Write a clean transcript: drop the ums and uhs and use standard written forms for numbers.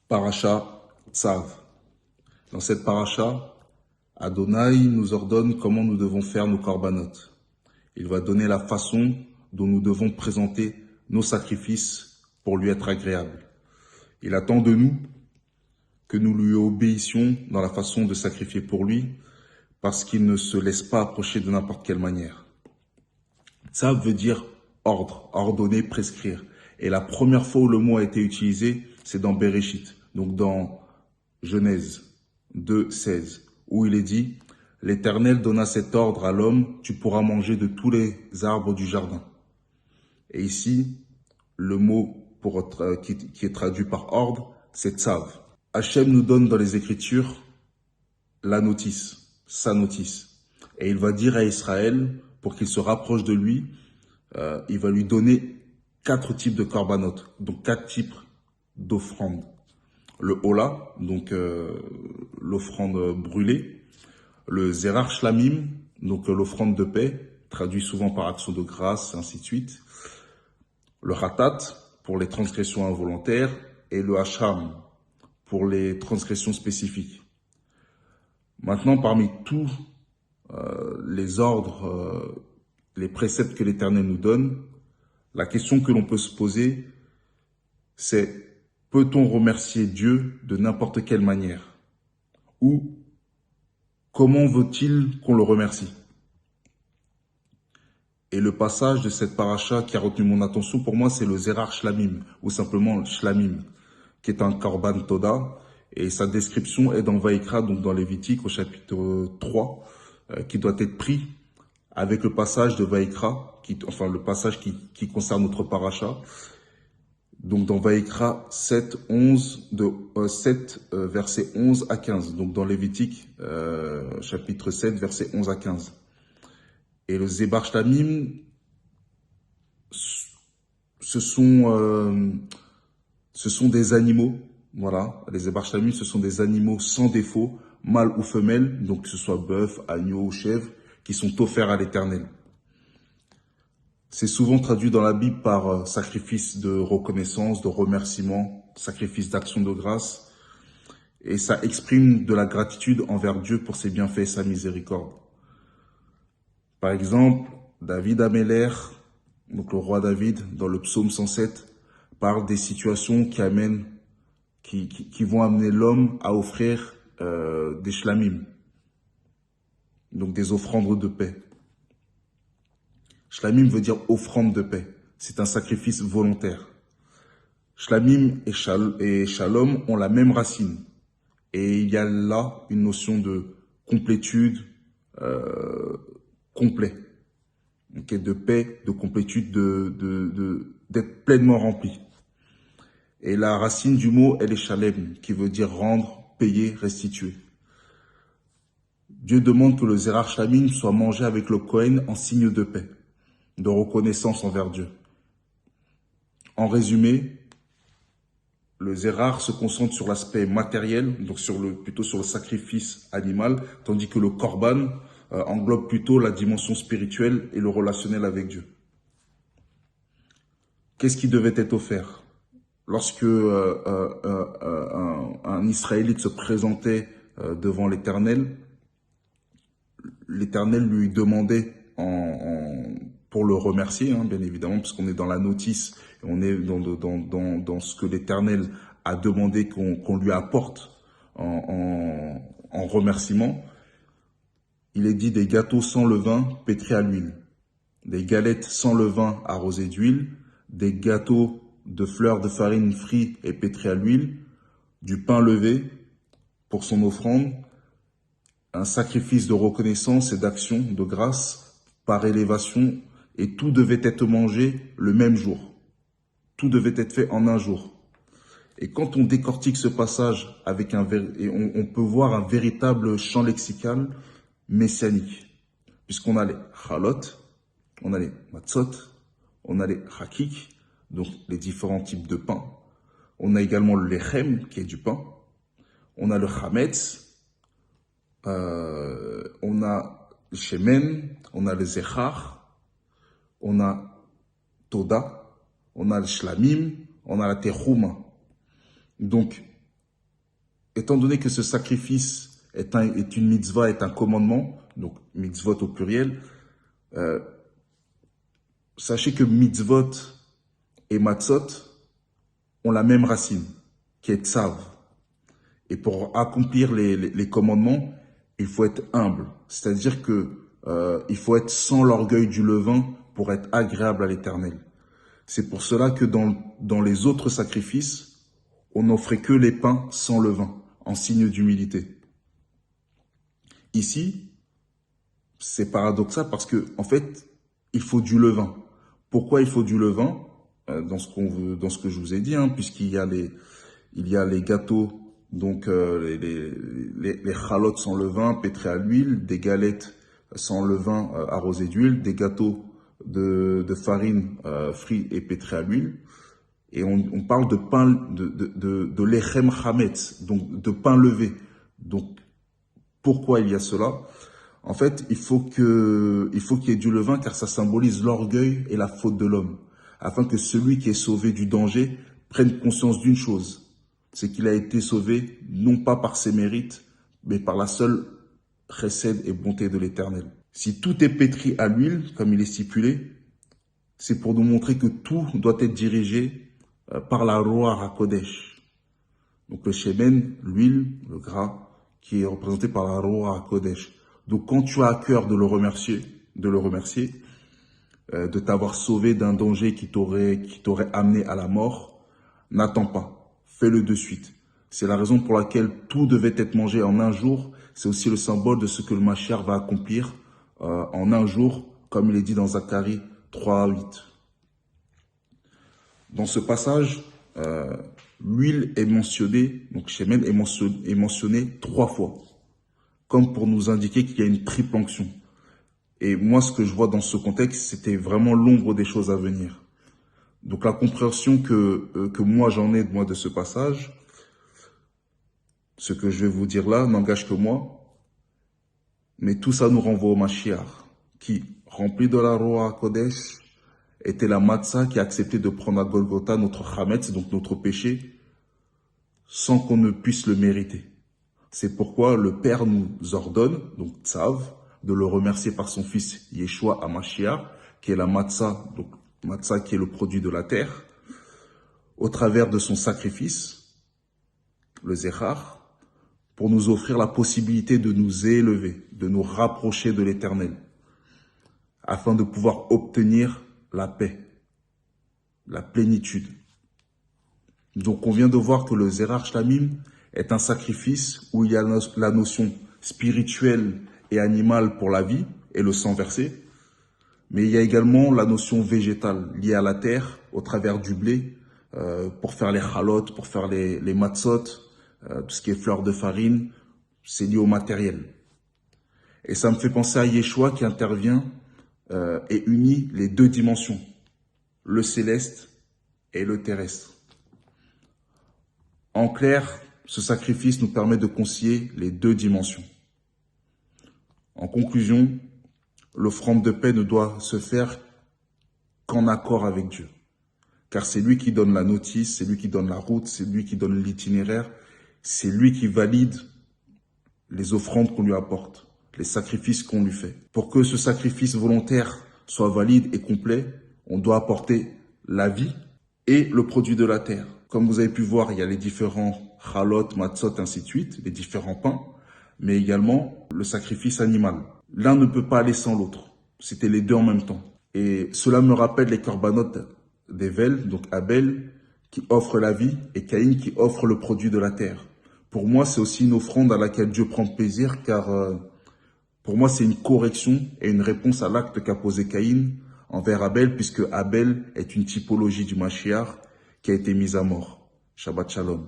Paracha Tzav. Dans cette paracha, Adonai nous ordonne comment nous devons faire nos corbanotes. Il va donner la façon dont nous devons présenter nos sacrifices pour lui être agréables. Il attend de nous que nous lui obéissions dans la façon de sacrifier pour lui, parce qu'il ne se laisse pas approcher de n'importe quelle manière. Tzav veut dire ordre, ordonner, prescrire. Et la première fois où le mot a été utilisé, c'est dans Bereshit, donc dans Genèse 2:16, où il est dit « L'Éternel donna cet ordre à l'homme, tu pourras manger de tous les arbres du jardin. » Et ici, le mot qui est traduit par ordre, c'est Tzav. Hachem nous donne dans les Écritures la notice, sa notice. Et il va dire à Israël, pour qu'il se rapproche de lui, il va lui donner 4 types de corbanotes, donc 4 types d'offrandes. Le hola, donc l'offrande brûlée. Le zerar shlamim, donc l'offrande de paix, traduit souvent par action de grâce, ainsi de suite. Le hatat, pour les transgressions involontaires. Et le hacham, pour les transgressions spécifiques. Maintenant, parmi tous les ordres, les préceptes que l'Éternel nous donne, la question que l'on peut se poser, c'est: peut-on remercier Dieu de n'importe quelle manière? Ou comment veut-il qu'on le remercie? Et le passage de cette paracha qui a retenu mon attention, pour moi, c'est le zerar shlamim, ou simplement shlamim, qui est un korban toda, et sa description est dans Vaïkra, donc dans Lévitique, au chapitre 3, qui doit être pris avec le passage de Vaïkra, enfin le passage qui concerne notre paracha. Donc dans Vaïkra 7, versets 11 à 15. Donc dans Lévitique, chapitre 7, versets 11 à 15. Et le Zebar Shlamim, ce sont des animaux. Voilà, les Zebar Shlamim, ce sont des animaux sans défaut, mâles ou femelles, donc que ce soit bœuf, agneau ou chèvre, qui sont offerts à l'Éternel. C'est souvent traduit dans la Bible par sacrifice de reconnaissance, de remerciement, sacrifice d'action de grâce. Et ça exprime de la gratitude envers Dieu pour ses bienfaits et sa miséricorde. Par exemple, David Améler, donc le roi David, dans le psaume 107, parle des situations qui vont amener l'homme à offrir des shlamim, donc des offrandes de paix. Shlamim veut dire offrande de paix. C'est un sacrifice volontaire. Shlamim et shalom ont la même racine. Et il y a là une notion de complétude, complet. Okay, de paix, de complétude, d'être pleinement rempli. Et la racine du mot, elle est shalem, qui veut dire rendre, payer, restituer. Dieu demande que le zerar shlamim soit mangé avec le Kohen en signe de paix, de reconnaissance envers Dieu. En résumé, le zerar se concentre sur l'aspect matériel, donc plutôt sur le sacrifice animal, tandis que le korban englobe plutôt la dimension spirituelle et le relationnel avec Dieu. Qu'est-ce qui devait être offert? Lorsque un Israélite se présentait devant l'Éternel, l'Éternel lui demandait pour le remercier, bien évidemment, parce qu'on est dans la notice, et on est dans ce que l'Éternel a demandé qu'on lui apporte en remerciement. Il est dit des gâteaux sans levain pétris à l'huile, des galettes sans levain arrosées d'huile, des gâteaux de fleurs de farine frits et pétris à l'huile, du pain levé pour son offrande, un sacrifice de reconnaissance et d'action de grâce par élévation, et tout devait être mangé le même jour. Tout devait être fait en un jour. Et quand on décortique ce passage on peut voir un véritable champ lexical messianique, puisqu'on a les chalot, on a les matzot, on a les hakik, donc les différents types de pain. On a également le lechem, qui est du pain. On a le chametz, on a le shemen, on a le zechar, on a toda, on a le shlamim, on a la techouma. Donc, étant donné que ce sacrifice est une mitzvah, est un commandement, donc mitzvot au pluriel, sachez que mitzvot et matzot ont la même racine, qui est tsav. Et pour accomplir les commandements, il faut être humble. C'est-à-dire que il faut être sans l'orgueil du levain pour être agréable à l'Éternel. C'est pour cela que dans les autres sacrifices, on n'offrait que les pains sans levain, en signe d'humilité. Ici, c'est paradoxal parce que, en fait, il faut du levain. Pourquoi il faut du levain? Dans ce que je vous ai dit, hein, puisqu'il y a les gâteaux, donc les chalotes sans levain, pétrés à l'huile, des galettes sans levain arrosées d'huile, des gâteaux de farine frits et pétrés à l'huile. Et on parle de pain, de lechem chametz, donc de pain levé. Donc, pourquoi il y a cela? En fait, il faut qu'il y ait du levain car ça symbolise l'orgueil et la faute de l'homme. Afin que celui qui est sauvé du danger prenne conscience d'une chose, c'est qu'il a été sauvé non pas par ses mérites, mais par la seule chesed et bonté de l'Éternel. Si tout est pétri à l'huile, comme il est stipulé, c'est pour nous montrer que tout doit être dirigé par la Roa HaKodesh. Donc le shemen, l'huile, le gras, qui est représenté par la Roa HaKodesh. Donc quand tu as à cœur de le remercier, de t'avoir sauvé d'un danger qui t'aurait amené à la mort, n'attends pas, fais-le de suite. C'est la raison pour laquelle tout devait être mangé en un jour. C'est aussi le symbole de ce que le Mashiach va accomplir en un jour, comme il est dit dans Zacharie 3:8. Dans ce passage, l'huile est mentionnée, donc shemen est mentionné 3 fois, comme pour nous indiquer qu'il y a une triple onction. Et moi, ce que je vois dans ce contexte, c'était vraiment l'ombre des choses à venir. Donc la compréhension que moi j'en ai de ce passage, ce que je vais vous dire là n'engage que moi, mais tout ça nous renvoie au Mashiach, qui, rempli de la Roa Kodesh, était la matzah qui a accepté de prendre à Golgotha notre chametz, donc notre péché, sans qu'on ne puisse le mériter. C'est pourquoi le Père nous ordonne, donc tzav, de le remercier par son fils Yeshua HaMashiach, qui est la matzah, donc matzah qui est le produit de la terre, au travers de son sacrifice, le zechar, pour nous offrir la possibilité de nous élever, de nous rapprocher de l'Éternel, afin de pouvoir obtenir la paix, la plénitude. Donc on vient de voir que le Zerar Shlamim est un sacrifice où il y a la notion spirituelle et animale pour la vie et le sang versé, mais il y a également la notion végétale liée à la terre au travers du blé, pour faire les chalotes, pour faire les matzot, tout ce qui est fleurs de farine, c'est lié au matériel. Et ça me fait penser à Yeshua qui intervient et unit les deux dimensions, le céleste et le terrestre. En clair, ce sacrifice nous permet de concilier les deux dimensions. En conclusion, l'offrande de paix ne doit se faire qu'en accord avec Dieu. Car c'est lui qui donne la notice, c'est lui qui donne la route, c'est lui qui donne l'itinéraire, c'est lui qui valide les offrandes qu'on lui apporte, les sacrifices qu'on lui fait. Pour que ce sacrifice volontaire soit valide et complet, on doit apporter la vie et le produit de la terre. Comme vous avez pu voir, il y a les différents chalot, matzot, ainsi de suite, les différents pains, mais également le sacrifice animal. L'un ne peut pas aller sans l'autre. C'était les deux en même temps. Et cela me rappelle les korbanot d'Evel, donc Abel, qui offre la vie, et Caïn qui offre le produit de la terre. Pour moi, c'est aussi une offrande à laquelle Dieu prend plaisir, car pour moi, c'est une correction et une réponse à l'acte qu'a posé Caïn envers Abel, puisque Abel est une typologie du Mashiach qui a été mise à mort. Shabbat Shalom.